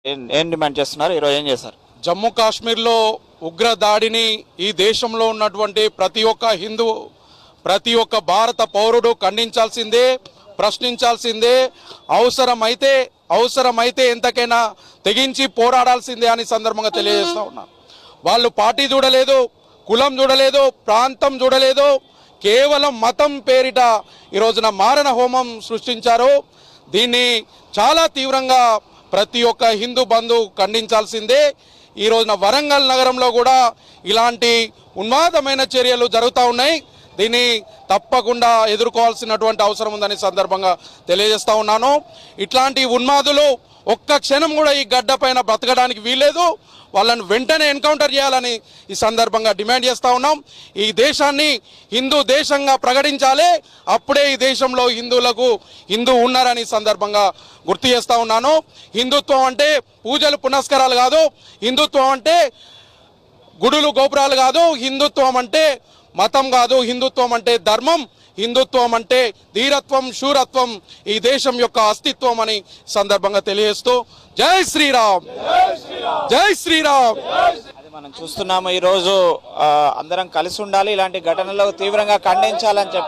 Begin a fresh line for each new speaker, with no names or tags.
ఏం డిమాండ్ చేస్తున్నారు? ఈరోజు ఏం చేశారు?
జమ్మూ కాశ్మీర్లో ఉగ్ర దాడిని ఈ దేశంలో ఉన్నటువంటి ప్రతి ఒక్క హిందూ, ప్రతి ఒక్క భారత పౌరుడు ఖండించాల్సిందే, ప్రశ్నించాల్సిందే, అవసరమైతే ఎంతకైనా తెగించి పోరాడాల్సిందే అని సందర్భంగా తెలియజేస్తూ ఉన్నాను. వాళ్ళు పార్టీ చూడలేదు, కులం చూడలేదు, ప్రాంతం చూడలేదు, కేవలం మతం పేరిట ఈ రోజున మారణ హోమం సృష్టించారు. దీన్ని చాలా తీవ్రంగా ప్రతి ఒక్క హిందూ బంధువు ఖండించాల్సిందే. ఈ రోజున వరంగల్ నగరంలో కూడా ఇలాంటి ఉన్మాదమైన చర్యలు జరుగుతూ ఉన్నాయి. దీన్ని తప్పకుండా ఎదుర్కోవాల్సినటువంటి అవసరం ఉందని సందర్భంగా తెలియజేస్తా ఉన్నాను. ఇట్లాంటి ఉన్మాదులు ఒక్క క్షణం కూడా ఈ గడ్డ పైన బ్రతకడానికి వీల్లేదు. వాళ్ళను వెంటనే ఎన్కౌంటర్ చేయాలని ఈ సందర్భంగా డిమాండ్ చేస్తూ ఉన్నాం. ఈ దేశాన్ని హిందూ దేశంగా ప్రకటించాలి. అప్పుడే ఈ దేశంలో హిందూ ఉన్నారని సందర్భంగా గుర్తు చేస్తూ ఉన్నాను. హిందుత్వం అంటే పూజలు పునస్కారాలు కాదు, హిందుత్వం అంటే గుడులు గోపురాలు కాదు, హిందుత్వం అంటే మతం కాదు, హిందుత్వం అంటే ధర్మం, హిందుత్వం అంటే ధీరత్వం, శూరత్వం, ఈ దేశం యొక్క అస్తిత్వం అని సందర్భంగా తెలియజేస్తూ జై శ్రీరామ్, జై శ్రీరామ్.
అది మనం చూస్తున్నాము. ఈరోజు అందరం కలిసి ఉండాలి, ఇలాంటి ఘటనలు తీవ్రంగా ఖండించాలని చెప్పేసి